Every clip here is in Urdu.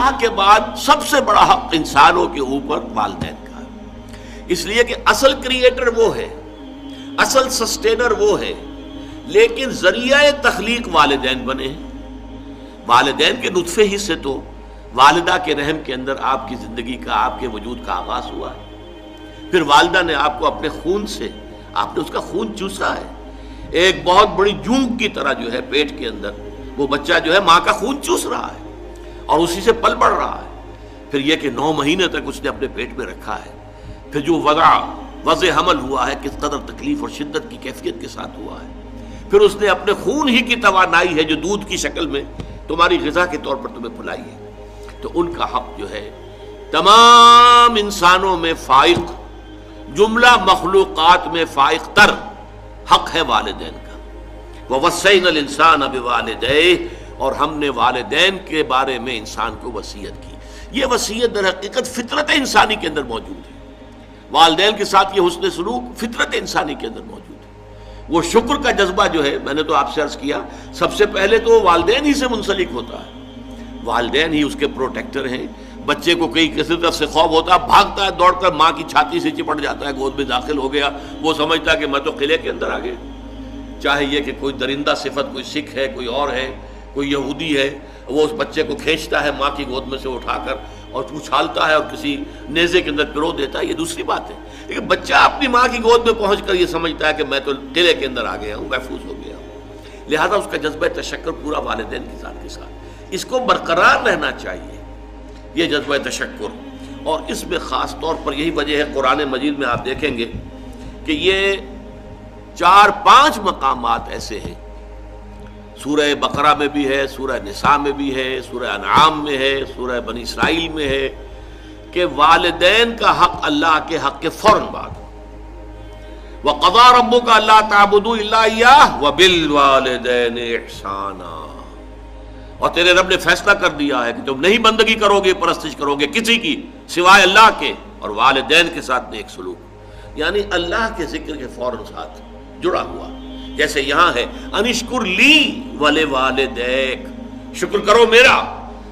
اللہ کے بعد سب سے بڑا حق انسانوں کے اوپر والدین کا ہے، اس لیے کہ اصل کریٹر وہ ہے، اصل سسٹینر وہ ہے، لیکن ذریعہ تخلیق والدین بنے ہیں۔ والدین کے نطفے ہی سے تو والدہ کے رحم کے اندر آپ کی زندگی کا، آپ کے وجود کا آغاز ہوا ہے۔ پھر والدہ نے آپ کو اپنے خون سے، آپ نے اس کا خون چوسا ہے، ایک بہت بڑی جونگ کی طرح جو ہے پیٹ کے اندر وہ بچہ جو ہے ماں کا خون چوس رہا ہے اور اسی سے پل بڑھ رہا ہے۔ پھر یہ کہ 9 مہینے تک اس نے اپنے پیٹ میں رکھا ہے، پھر جو وضع حمل ہوا ہے کس قدر تکلیف اور شدت کی کیفیت کے ساتھ ہوا ہے، پھر اس نے اپنے خون ہی کی توانائی ہے جو دودھ کی شکل میں تمہاری غذا کے طور پر تمہیں پلائی ہے۔ تو ان کا حق جو ہے تمام انسانوں میں فائق، جملہ مخلوقات میں فائق تر حق ہے والدین کا۔ وَوَصَّيْنَا الْإِنسَانَ بِوَالِدَيْهِ، اور ہم نے والدین کے بارے میں انسان کو وصیت کی۔ یہ وصیت در حقیقت فطرت انسانی کے اندر موجود ہے، والدین کے ساتھ یہ حسن سلوک فطرت انسانی کے اندر موجود ہے۔ وہ شکر کا جذبہ جو ہے، میں نے تو آپ سے عرض کیا، سب سے پہلے تو والدین ہی سے منسلک ہوتا ہے، والدین ہی اس کے پروٹیکٹر ہیں۔ بچے کو کسی طرف سے خوف ہوتا ہے، بھاگتا ہے دوڑ کر ماں کی چھاتی سے چپٹ جاتا ہے، گود میں داخل ہو گیا، وہ سمجھتا ہے کہ میں تو قلعے کے اندر آ گیا۔ چاہے یہ کہ کوئی درندہ صفت، کوئی سکھ ہے، کوئی اور ہے، کوئی یہودی ہے، وہ اس بچے کو کھینچتا ہے ماں کی گود میں سے اٹھا کر اور اچھالتا ہے اور کسی نیزے کے اندر پرو دیتا ہے، یہ دوسری بات ہے۔ لیکن بچہ اپنی ماں کی گود میں پہنچ کر یہ سمجھتا ہے کہ میں تو قلعے کے اندر آ گیا ہوں، محفوظ ہو گیا ہوں۔ لہذا اس کا جذبہ تشکر پورا والدین کے ساتھ اس کو برقرار رہنا چاہیے، یہ جذبہ تشکر۔ اور اس میں خاص طور پر یہی وجہ ہے، قرآن مجید میں آپ دیکھیں گے کہ یہ 4-5 مقامات ایسے ہیں، سورہ بقرہ میں بھی ہے، سورہ نساء میں بھی ہے، سورہ انعام میں ہے، سورہ بنی اسرائیل میں ہے، کہ والدین کا حق اللہ کے حق کے فوراً بعد وَقَضَىٰ رَبُّكَ أَلَّا تَعْبُدُوا إِلَّا إِيَّاهُ وَبِالْوَالِدَيْنِ إِحْسَانًا، اور تیرے رب نے فیصلہ کر دیا ہے کہ تم نہیں بندگی کرو گے، پرستش کرو گے کسی کی سوائے اللہ کے، اور والدین کے ساتھ نیک سلوک، یعنی اللہ کے ذکر کے فوراً ساتھ جڑا ہوا۔ جیسے یہاں ہے انشکر لی ولوالدیک، شکر کرو میرا۔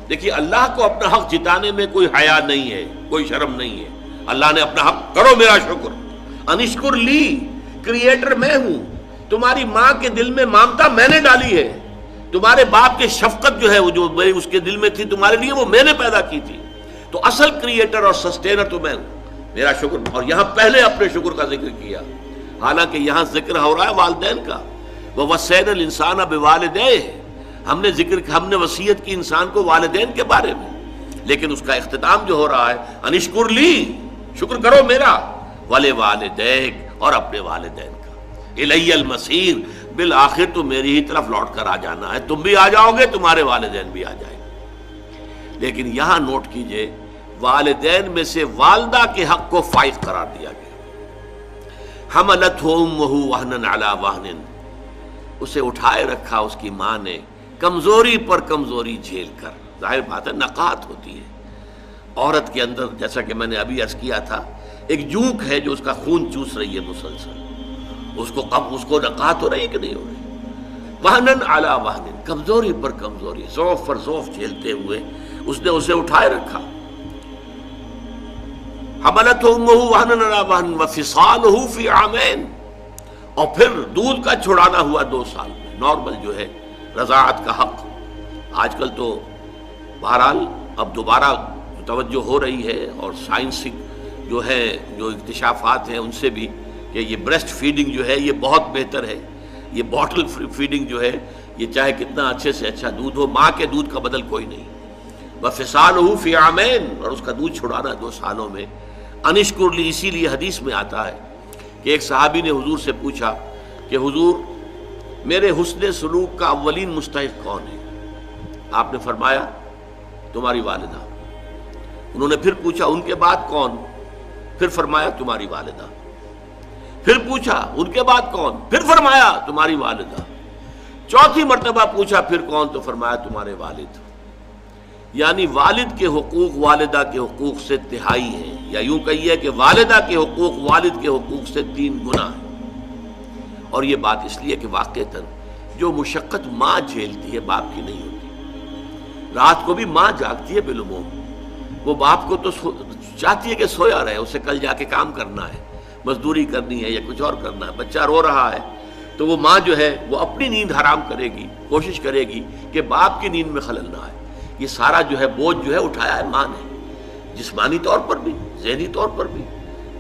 دیکھیے اللہ کو اپنا حق جتانے میں کوئی حیا نہیں ہے، کوئی شرم نہیں ہے، اللہ نے اپنا حق کرو میرا شکر۔ انشکر لی، کریٹر میں ہوں، تمہاری ماں کے دل میں ممتا میں نے ڈالی ہے، تمہارے باپ کی شفقت جو ہے وہ جو اس کے دل میں تھی تمہارے لیے وہ میں نے پیدا کی تھی، تو اصل کریٹر اور سسٹینر تو میں ہوں، میرا شکر۔ اور یہاں پہلے اپنے شکر کا ذکر کیا، حالانکہ یہاں ذکر ہو رہا ہے والدین کا، وَوَصَّيْنَا الْإِنسَانَ بِوَالِدَيْهِ، ہم نے وصیت کی انسان کو والدین کے بارے میں، لیکن اس کا اختتام جو ہو رہا ہے انشکر لی، شکر کرو میرا، وَلِوَالِدَيْكَ، اور اپنے والدین کا، اِلَيَّ الْمَصِيرُ، بالآخر تو میری ہی طرف لوٹ کر آ جانا ہے، تم بھی آ جاؤ گے، تمہارے والدین بھی آ جائیں گے۔ لیکن یہاں نوٹ کیجئے، والدین میں سے والدہ کے حق کو فائق قرار دیا گیا۔ حملتہ امہ وہنا علی وہن، اسے اٹھائے رکھا اس کی ماں نے کمزوری پر کمزوری جھیل کر۔ ظاہر بات ہے نقاہت ہوتی ہے عورت کے اندر، جیسا کہ میں نے ابھی عرض کیا تھا، ایک جونک ہے جو اس کا خون چوس رہی ہے مسلسل، اس کو نقاہت ہو رہی ہے کہ نہیں ہو رہی؟ وہنن علی وہن، کمزوری پر کمزوری، ضعف پر ضعف جھیلتے ہوئے اس نے اسے اٹھائے رکھا۔ حملتہ امہ وہنا علی وہن وفصالہ فی عامین، اور پھر دودھ کا چھڑانا ہوا 2 سال میں، نارمل جو ہے رضاعت کا حق۔ آج کل تو بہرحال اب دوبارہ توجہ ہو رہی ہے، اور سائنسی جو اکتشافات ہیں ان سے بھی، کہ یہ بریسٹ فیڈنگ جو ہے یہ بہت بہتر ہے، یہ باٹل فیڈنگ جو ہے یہ چاہے کتنا اچھے سے اچھا دودھ ہو، ماں کے دودھ کا بدل کوئی نہیں۔ وفصالہ فی عامین، اور اس کا دودھ چھڑانا 2 سالوں میں۔ انشکر لی، اسی لیے حدیث میں آتا ہے کہ ایک صحابی نے حضور سے پوچھا کہ حضور میرے حسن سلوک کا اولین مستحق کون ہے؟ آپ نے فرمایا تمہاری والدہ۔ انہوں نے پھر پوچھا ان کے بعد کون؟ پھر فرمایا تمہاری والدہ۔ پھر پوچھا ان کے بعد کون؟ پھر فرمایا تمہاری والدہ۔ 4تھی مرتبہ پوچھا پھر کون؟ تو فرمایا تمہارے والد۔ یعنی والد کے حقوق والدہ کے حقوق سے تہائی ہیں، یا یوں کہیے کہ والدہ کے حقوق والد کے حقوق سے 3 گنا ہیں۔ اور یہ بات اس لیے کہ واقعتاً جو مشقت ماں جھیلتی ہے باپ کی نہیں ہوتی۔ رات کو بھی ماں جاگتی ہے بالعموم، وہ باپ کو تو چاہتی ہے کہ سویا رہے، اسے کل جا کے کام کرنا ہے، مزدوری کرنی ہے یا کچھ اور کرنا ہے، بچہ رو رہا ہے تو وہ ماں جو ہے وہ اپنی نیند حرام کرے گی، کوشش کرے گی کہ باپ کی نیند میں خلل نہ آئے۔ یہ سارا جو ہے بوجھ جو ہے اٹھایا ہے ماں نے، جسمانی طور پر بھی، ذہنی طور پر بھی،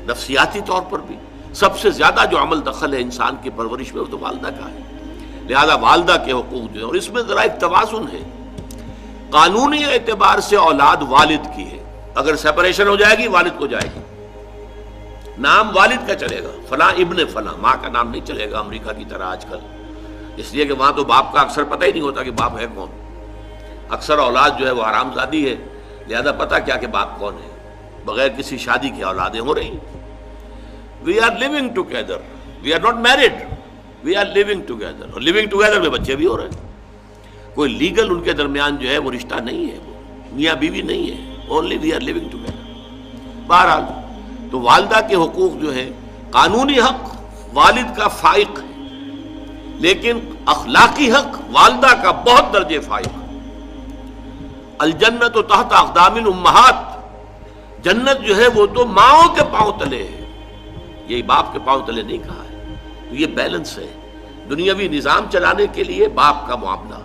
نفسیاتی طور پر بھی۔ سب سے زیادہ جو عمل دخل ہے انسان کی پرورش میں وہ تو والدہ کا ہے، لہذا والدہ کے حقوق جو ہے، اور اس میں ذرا ایک توازن ہے، قانونی اعتبار سے اولاد والد کی ہے، اگر سیپریشن ہو جائے گی والد کو جائے گی، نام والد کا چلے گا، فلاں ابن فلاں، ماں کا نام نہیں چلے گا امریکہ کی طرح آج کل، اس لیے کہ وہاں تو باپ کا اکثر پتہ ہی نہیں ہوتا کہ باپ ہے کون، اکثر اولاد جو ہے وہ حرام زادی ہے، لہذا پتہ کیا کہ باپ کون ہے، بغیر کسی شادی کی اولادیں ہو رہی ہیں۔ We are living together, we are not married, we are living together, اور لیونگ ٹوگیدر میں بچے بھی ہو رہے ہیں، کوئی لیگل ان کے درمیان جو ہے وہ رشتہ نہیں ہے، وہ میاں بیوی نہیں ہے، only we are living together. بہرحال تو والدہ کے حقوق جو ہے، قانونی حق والد کا فائق ہے، لیکن اخلاقی حق والدہ کا بہت درجے فائق ہے۔ الجنت تحت اقدام الامہات، جنت جو ہے وہ تو ماؤں کے پاؤں تلے ہے، یہی باپ کے پاؤں تلے نہیں کہا ہے۔ تو یہ بیلنس ہے، دنیاوی نظام چلانے کے لیے باپ کا معاملہ،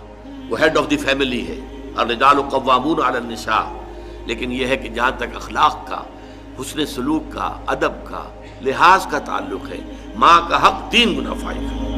وہ ہیڈ آف دی فیملی ہے، الرجال قوامون علی النساء، لیکن یہ ہے کہ جہاں تک اخلاق کا، حسن سلوک کا، ادب کا، لحاظ کا تعلق ہے، ماں کا حق 3 گنا فائق ہے۔